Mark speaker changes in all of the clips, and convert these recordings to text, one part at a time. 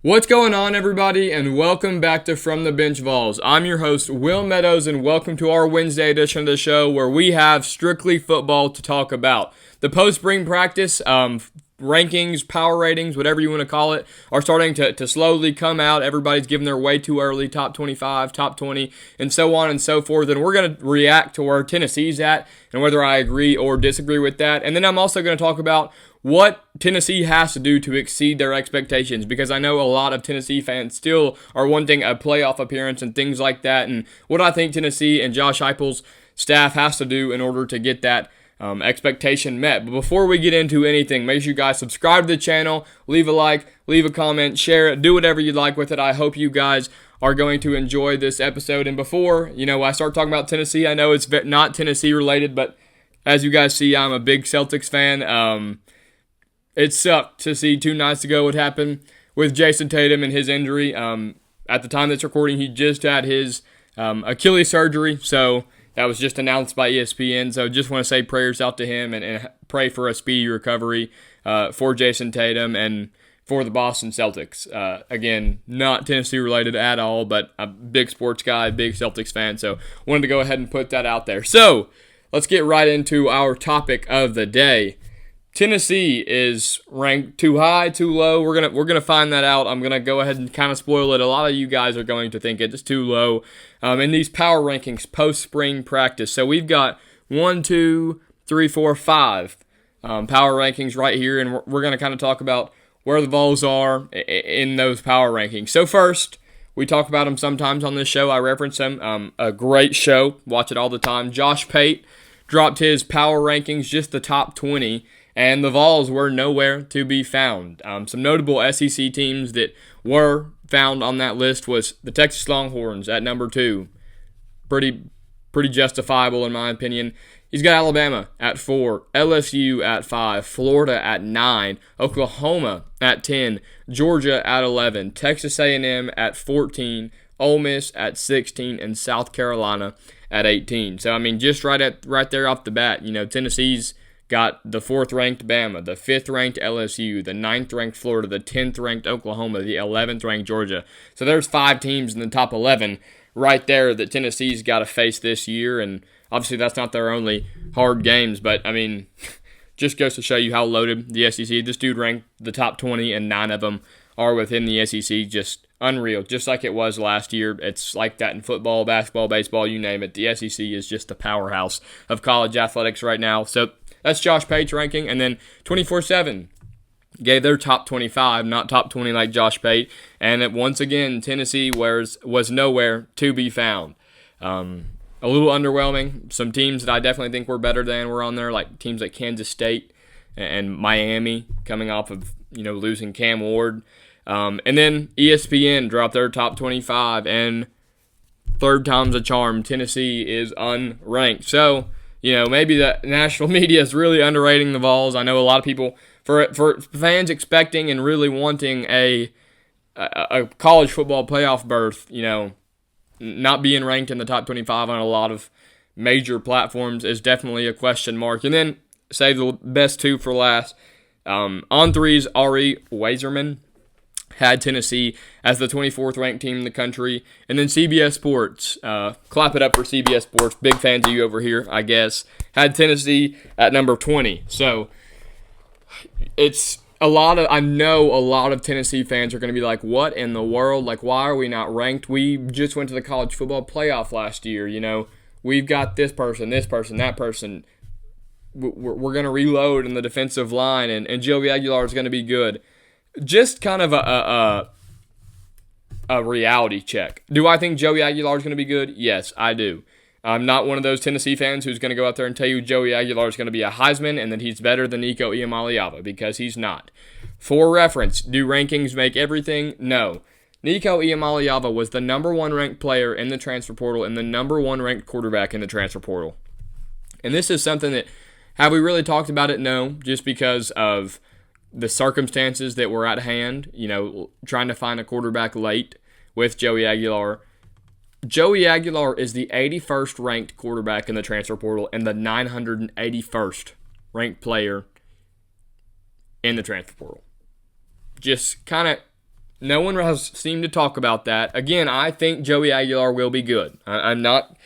Speaker 1: What's going on, everybody, and welcome back to From The Bench Vols. I'm your host, Will Meadows, and welcome to our Wednesday edition of the show where we have strictly football to talk about. The post-spring practice rankings, power ratings, whatever you want to call it, are starting to slowly come out. Everybody's giving their way too early, top 25, top 20, and so on and so forth. And we're going to react to where Tennessee's at and whether I agree or disagree with that. And then I'm also going to talk about what Tennessee has to do to exceed their expectations, because I know a lot of Tennessee fans still are wanting a playoff appearance and things like that, and what I think Tennessee and Josh Heupel's staff has to do in order to get that expectation met. But before we get into anything, make sure you guys subscribe to the channel, leave a like, leave a comment, share it, do whatever you'd like with it. I hope you guys are going to enjoy this episode. And before, I start talking about Tennessee, I know it's not Tennessee related, but as you guys see, I'm a big Celtics fan. It sucked to see 2 nights ago what happened with Jason Tatum and his injury. At the time that's recording, he just had his Achilles surgery, so that was just announced by ESPN. So just want to say prayers out to him and pray for a speedy recovery for Jason Tatum and for the Boston Celtics. Again, not Tennessee related at all, but a big sports guy, big Celtics fan, so wanted to go ahead and put that out there. So let's get right into our topic of the day. Tennessee is ranked too high, too low. We're gonna find that out. I'm gonna go ahead and kind of spoil it. A lot of you guys are going to think it's too low in these power rankings post spring practice. So we've got 1, 2, 3, 4, 5 power rankings right here, and we're gonna kind of talk about where the Vols are in those power rankings. So first, we talk about them sometimes on this show. I reference them. A great show. Watch it all the time. Josh Pate dropped his power rankings, just the top 20. And the Vols were nowhere to be found. Some notable SEC teams that were found on that list was the Texas Longhorns at number 2. Pretty justifiable in my opinion. He's got Alabama at 4, LSU at 5, Florida at 9, Oklahoma at 10, Georgia at 11, Texas A&M at 14, Ole Miss at 16, and South Carolina at 18. So, just right there off the bat, Tennessee's got the 4th-ranked Bama, the 5th-ranked LSU, the 9th-ranked Florida, the 10th-ranked Oklahoma, the 11th-ranked Georgia. So there's 5 teams in the top 11 right there that Tennessee's got to face this year, and obviously that's not their only hard games, but, just goes to show you how loaded the SEC. This dude ranked the top 20, and 9 of them are within the SEC. Just unreal, just like it was last year. It's like that in football, basketball, baseball, you name it. The SEC is just the powerhouse of college athletics right now. So that's Josh Pate's ranking. And then 24/7 gave their top 25, not top 20 like Josh Pate. And once again, Tennessee was nowhere to be found. A little underwhelming. Some teams that I definitely think were better than were on there, like teams like Kansas State and Miami, coming off of losing Cam Ward. And then ESPN dropped their top 25, and third time's a charm. Tennessee is unranked. So, maybe the national media is really underrating the Vols. I know a lot of people, for fans expecting and really wanting a college football playoff berth, not being ranked in the top 25 on a lot of major platforms is definitely a question mark. And then, save the best 2 for last. On threes, Ari Wazerman had Tennessee as the 24th ranked team in the country. And then CBS Sports, clap it up for CBS Sports, big fans of you over here, I guess, had Tennessee at number 20. So it's I know a lot of Tennessee fans are going to be like, what in the world? Like, why are we not ranked? We just went to the college football playoff last year, we've got this person, that person. We're going to reload in the defensive line, and Joey Aguilar is going to be good. Just kind of a reality check. Do I think Joey Aguilar is going to be good? Yes, I do. I'm not one of those Tennessee fans who's going to go out there and tell you Joey Aguilar is going to be a Heisman and that he's better than Nico Iamaleava, because he's not. For reference, do rankings make everything? No. Nico Iamaleava was the number 1 ranked player in the transfer portal and the number 1 ranked quarterback in the transfer portal. And this is something that, have we really talked about it? No, just because of the circumstances that were at hand, trying to find a quarterback late with Joey Aguilar. Joey Aguilar is the 81st ranked quarterback in the transfer portal and the 981st ranked player in the transfer portal. Just kind of No one has seemed to talk about that. Again, I think Joey Aguilar will be good. I'm not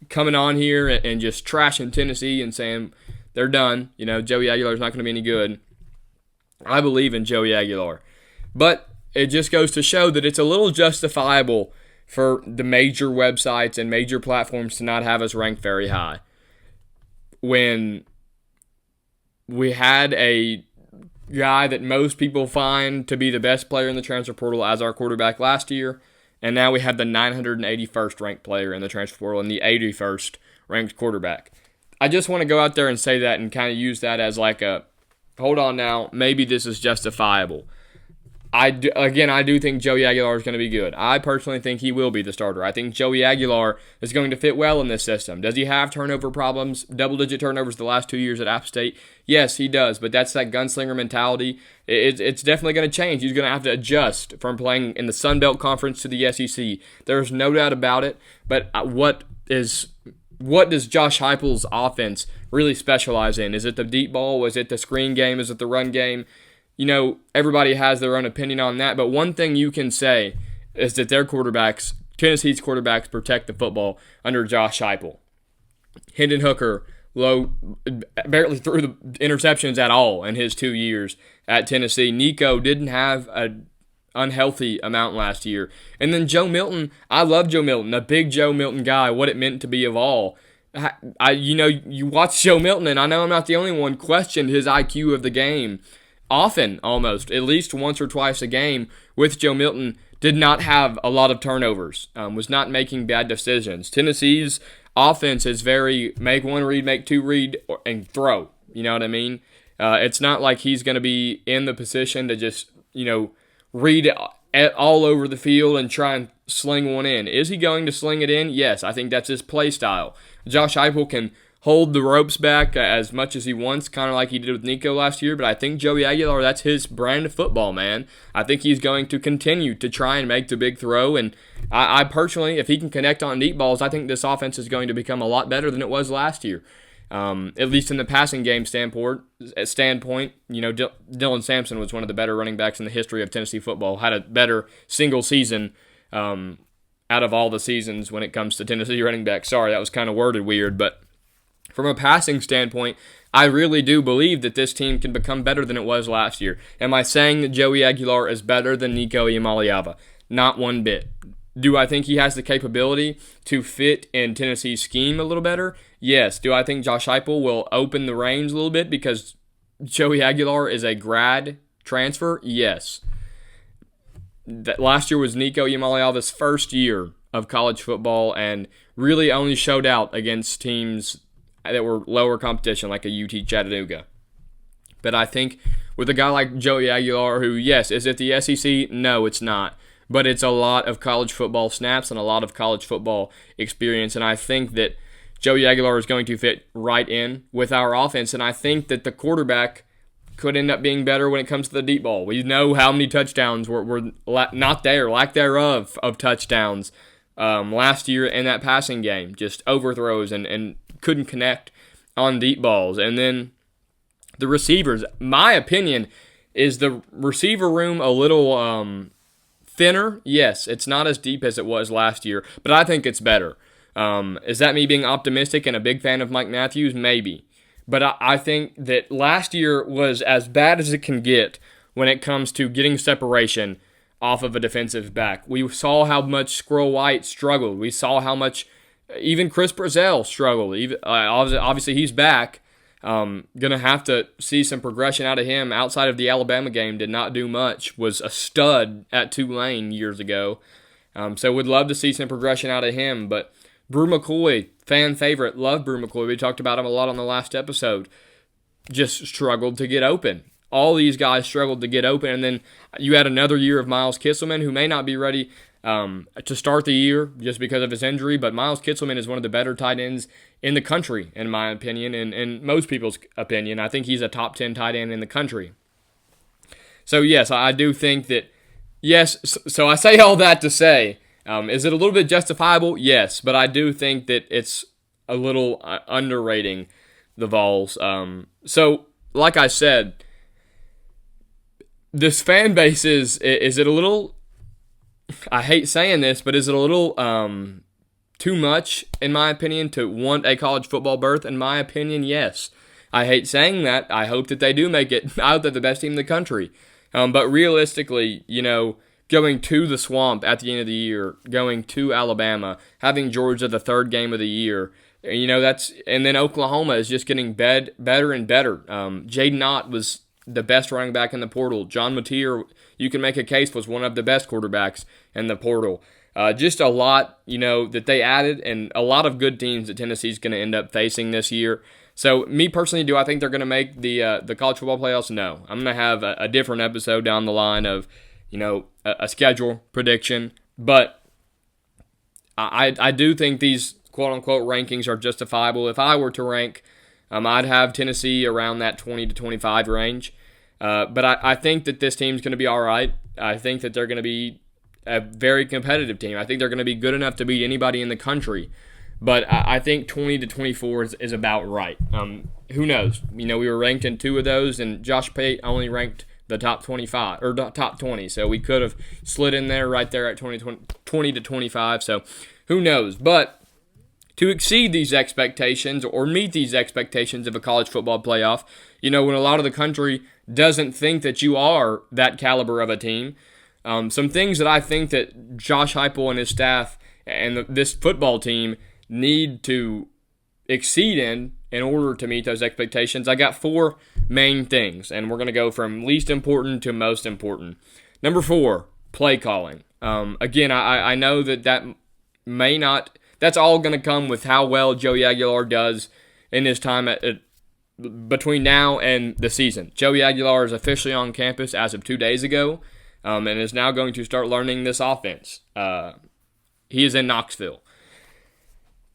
Speaker 1: coming on here and just trashing Tennessee and saying they're done. Joey Aguilar's not going to be any good. I believe in Joey Aguilar. But it just goes to show that it's a little justifiable for the major websites and major platforms to not have us ranked very high. When we had a guy that most people find to be the best player in the transfer portal as our quarterback last year, and now we have the 981st ranked player in the transfer portal and the 81st ranked quarterback. I just want to go out there and say that and kind of use that as like a, hold on now, maybe this is justifiable. I do think Joey Aguilar is going to be good. I personally think he will be the starter. I think Joey Aguilar is going to fit well in this system. Does he have turnover problems, double-digit turnovers the last 2 years at App State? Yes, he does, but that's that gunslinger mentality. It's definitely going to change. He's going to have to adjust from playing in the Sun Belt Conference to the SEC. There's no doubt about it, but what does Josh Heupel's offense really specialize in? Is it the deep ball? Is it the screen game? Is it the run game? Everybody has their own opinion on that, but one thing you can say is that Tennessee's quarterbacks protect the football under Josh Heupel. Hendon Hooker barely threw the interceptions at all in his 2 years at Tennessee. Nico didn't have an unhealthy amount last year. And then Joe Milton, I love Joe Milton, a big Joe Milton guy, what it meant to be of all. You watch Joe Milton, and I know I'm not the only one, questioned his IQ of the game. Often, almost, at least once or twice a game with Joe Milton, did not have a lot of turnovers, was not making bad decisions. Tennessee's offense is very make one read, make two read, and throw. You know what I mean? It's not like he's going to be in the position to just, read all over the field and try and sling one in. Is he going to sling it in? Yes, I think that's his play style. Josh Heupel can hold the ropes back as much as he wants, kind of like he did with Nico last year, but I think Joey Aguilar, that's his brand of football, man. I think he's going to continue to try and make the big throw, and I personally, if he can connect on deep balls, I think this offense is going to become a lot better than it was last year. At least in the passing game standpoint, Dylan Sampson was one of the better running backs in the history of Tennessee football, had a better single season out of all the seasons when it comes to Tennessee running backs. Sorry, that was kind of worded weird, but from a passing standpoint, I really do believe that this team can become better than it was last year. Am I saying that Joey Aguilar is better than Nico Iamaleava? Not one bit. Do I think he has the capability to fit in Tennessee's scheme a little better? Yes. Do I think Josh Heupel will open the reins a little bit because Joey Aguilar is a grad transfer? Yes. That last year was Nico Iamaleava's first year of college football and really only showed out against teams that were lower competition like a UT Chattanooga. But I think with a guy like Joey Aguilar, who, yes, is it the SEC? No, it's not. But it's a lot of college football snaps and a lot of college football experience, and I think that Joey Aguilar is going to fit right in with our offense, and I think that the quarterback could end up being better when it comes to the deep ball. We know how many touchdowns were not there, lack thereof of touchdowns last year in that passing game, just overthrows and couldn't connect on deep balls. And then the receivers, my opinion, is the receiver room a little thinner? Yes, it's not as deep as it was last year, but I think it's better. Is that me being optimistic and a big fan of Mike Matthews? Maybe. But I think that last year was as bad as it can get when it comes to getting separation off of a defensive back. We saw how much Squirrel White struggled. We saw how much even Chris Brazell struggled. Obviously, he's back. Going to have to see some progression out of him. Outside of the Alabama game, did not do much. Was a stud at Tulane years ago. So would love to see some progression out of him. But Brew McCoy, fan favorite, love Brew McCoy. We talked about him a lot on the last episode. Just struggled to get open. All these guys struggled to get open. And then you had another year of Miles Kisselman, who may not be ready to start the year just because of his injury, but Miles Kitselman is one of the better tight ends in the country, in my opinion, and in most people's opinion. I think he's a top 10 tight end in the country. So, yes, I do think that, yes, so I say all that to say, is it a little bit justifiable? Yes, but I do think that it's a little underrating the Vols. So, like I said, this fan base is it a little I hate saying this, but is it a little too much, in my opinion, to want a college football berth? In my opinion, yes. I hate saying that. I hope that they do make it. I hope they're the best team in the country. But realistically, going to the Swamp at the end of the year, going to Alabama, having Georgia the third game of the year, and then Oklahoma is just getting better and better. Jaden Ott was the best running back in the portal. John Mateer, you can make a case, was one of the best quarterbacks in the portal. Just a lot, that they added, and a lot of good teams that Tennessee's going to end up facing this year. So, me personally, do I think they're going to make the college football playoffs? No. I'm going to have a different episode down the line of, a schedule prediction. But I do think these quote-unquote rankings are justifiable. If I were to rank, I'd have Tennessee around that 20 to 25 range. But I think that this team's going to be all right. I think that they're going to be a very competitive team. I think they're going to be good enough to beat anybody in the country. But I think 20 to 24 is about right. Who knows? We were ranked in two of those, and Josh Pate only ranked the top 25 or top 20. So we could have slid in there right there at 20 to 25. So who knows? But to exceed these expectations or meet these expectations of a college football playoff, when a lot of the country doesn't think that you are that caliber of a team, some things that I think that Josh Heupel and his staff and this football team need to exceed in order to meet those expectations. I got 4 main things, and we're going to go from least important to most important. Number 4, play calling. Again, I know that may not, that's all going to come with how well Joey Aguilar does in his time between now and the season. Joey Aguilar is officially on campus as of 2 days ago, and is now going to start learning this offense. He is in Knoxville.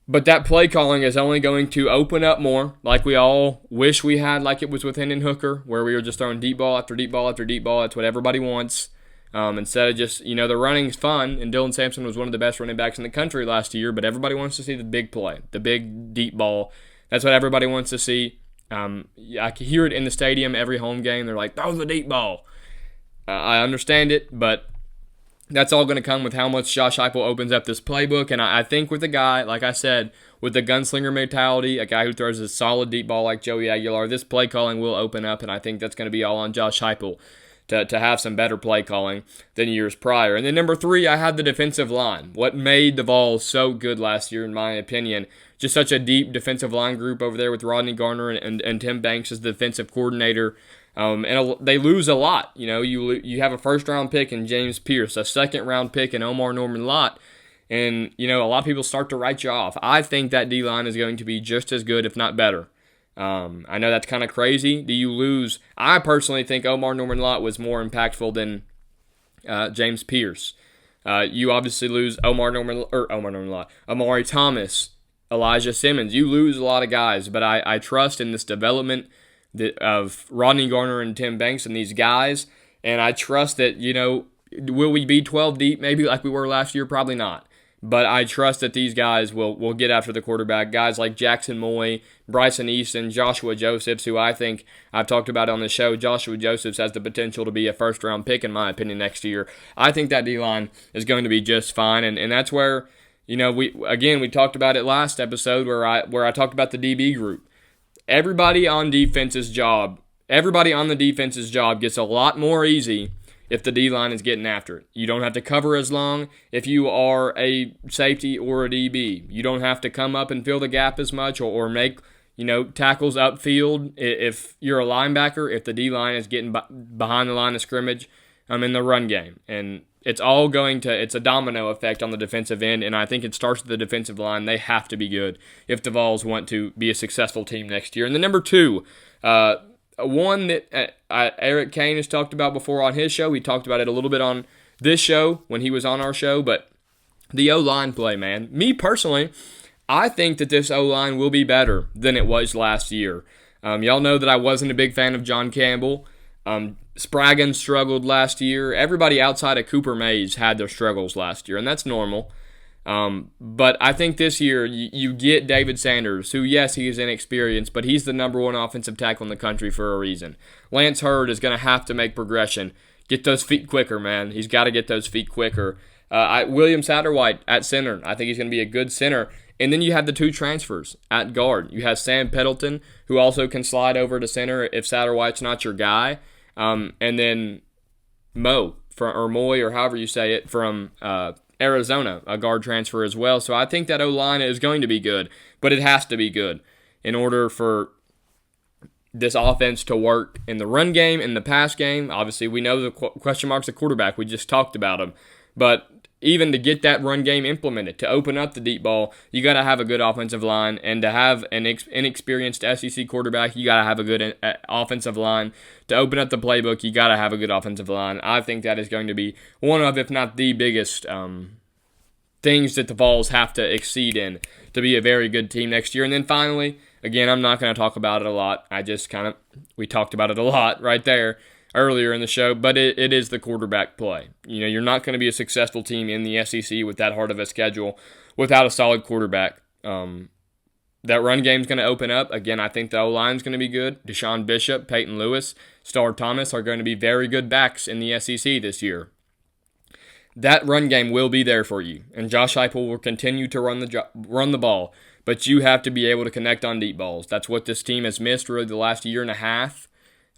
Speaker 1: But that play calling is only going to open up more, like we all wish we had, like it was with Hendon Hooker, where we were just throwing deep ball after deep ball after deep ball. That's what everybody wants. Instead of just, the running's fun, and Dylan Sampson was one of the best running backs in the country last year, but everybody wants to see the big play, the big deep ball. That's what everybody wants to see. I can hear it in the stadium every home game. They're like, throw the deep ball. I understand it, but that's all going to come with how much Josh Heupel opens up this playbook. And I think with a guy, like I said, with the gunslinger mentality, a guy who throws a solid deep ball like Joey Aguilar, this play calling will open up, and I think that's going to be all on Josh Heupel to have some better play calling than years prior. And then number 3, I had the defensive line. What made the Vols so good last year, in my opinion, just such a deep defensive line group over there with Rodney Garner and Tim Banks as the defensive coordinator. And they lose a lot. You have a first-round pick in James Pierce, a second-round pick in Omar Norman-Lott, and, a lot of people start to write you off. I think that D-line is going to be just as good, if not better. I know that's kind of crazy. Do you lose? I personally think Omar Norman-Lott was more impactful than James Pierce. You obviously lose Amari Thomas, Elijah Simmons. You lose a lot of guys, but I trust in this development of Rodney Garner and Tim Banks and these guys, and I trust that, will we be 12 deep maybe like we were last year? Probably not. But I trust that these guys will get after the quarterback. Guys like Jackson Moy, Bryson Easton, Joshua Josephs, who I think I've talked about on the show. Joshua Josephs has the potential to be a first-round pick, in my opinion, next year. I think that D-line is going to be just fine, and that's where, we talked about it last episode where I talked about the DB group. Everybody on the defense's job gets a lot more easy if the D-line is getting after it. You don't have to cover as long if you are a safety or a DB. You don't have to come up and fill the gap as much or make, tackles upfield if you're a linebacker, if the D-line is getting behind the line of scrimmage in the run game. And it's a domino effect on the defensive end, and I think it starts with the defensive line. They have to be good if the Vols want to be a successful team next year. And then number 2, one that Eric Kane has talked about before on his show. He talked about it a little bit on this show when he was on our show, but the O-line play, man. Me personally, I think that this O-line will be better than it was last year. Y'all know that I wasn't a big fan of John Campbell. Spraggins struggled last year. Everybody outside of Cooper Mays had their struggles last year, and that's normal. But I think this year you get David Sanders, who, yes, he is inexperienced, but he's the number 1 offensive tackle in the country for a reason. Lance Hurd is going to have to make progression. Get those feet quicker, man. He's got to get those feet quicker. William Satterwhite at center. I think he's going to be a good center. And then you have the 2 transfers at guard. You have Sam Pendleton, who also can slide over to center if Satterwhite's not your guy. And then Moy, or however you say it, from Arizona, a guard transfer as well. So I think that O-line is going to be good, but it has to be good in order for this offense to work in the run game, in the pass game. Obviously, we know the question marks at quarterback. We just talked about them. But even to get that run game implemented, to open up the deep ball, you got to have a good offensive line. And to have an inexperienced SEC quarterback, you got to have a good offensive line. To open up the playbook, you got to have a good offensive line. I think that is going to be one of, if not the biggest things that the Vols have to exceed in to be a very good team next year. And then finally, again, I'm not going to talk about it a lot. We talked about it a lot right there earlier in the show, but it is the quarterback play. You're not going to be a successful team in the SEC with that hard of a schedule without a solid quarterback. That run game's going to open up. Again, I think the O-line's going to be good. Deshaun Bishop, Peyton Lewis, Star Thomas are going to be very good backs in the SEC this year. That run game will be there for you, and Josh Heupel will continue to run the ball, but you have to be able to connect on deep balls. That's what this team has missed really the last year and a half,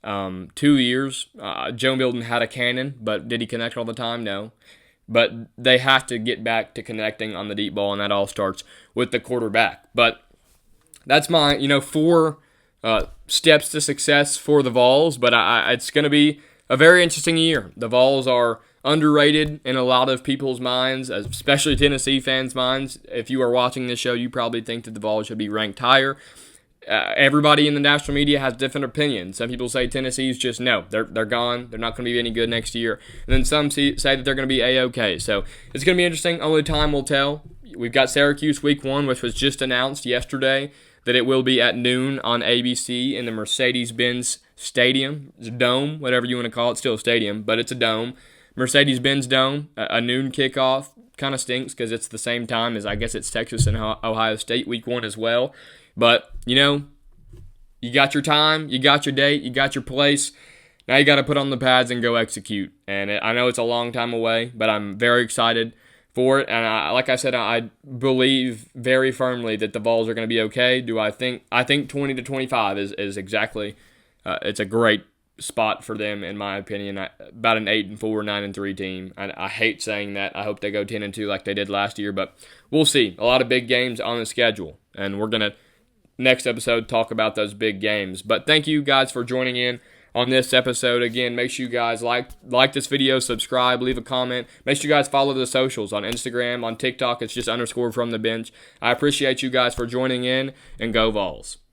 Speaker 1: 2 years. Joe Milton had a cannon, but did he connect all the time? No. But they have to get back to connecting on the deep ball, and that all starts with the quarterback. But that's my 4 steps to success for the Vols, but it's going to be a very interesting year. The Vols are underrated in a lot of people's minds, especially Tennessee fans' minds. If you are watching this show, you probably think that the Vols should be ranked higher. Everybody in the national media has different opinions. Some people say Tennessee's just no, they're gone. They're not going to be any good next year. And then some say that they're going to be A-OK. So it's going to be interesting. Only time will tell. We've got Syracuse week 1, which was just announced yesterday that it will be at noon on ABC in the Mercedes-Benz Stadium. It's a dome, whatever you want to call it. Still a stadium, but it's a dome. Mercedes-Benz Dome, a noon kickoff. Kind of stinks because it's the same time as I guess it's Texas and Ohio State week 1 as well. But, you got your time, you got your date, you got your place. Now you got to put on the pads and go execute. And I know it's a long time away, but I'm very excited for it. And like I said, I believe very firmly that the Vols are going to be okay. I think 20 to 25 is exactly, it's a great spot for them, in my opinion. About an 8-4, 9-3 team. I hate saying that. I hope they go 10-2 like they did last year, but we'll see. A lot of big games on the schedule, and we're going to, next episode, talk about those big games. But thank you guys for joining in on this episode. Again, make sure you guys like this video, subscribe, leave a comment. Make sure you guys follow the socials on Instagram, on TikTok. It's just _from the bench. I appreciate you guys for joining in, and go Vols.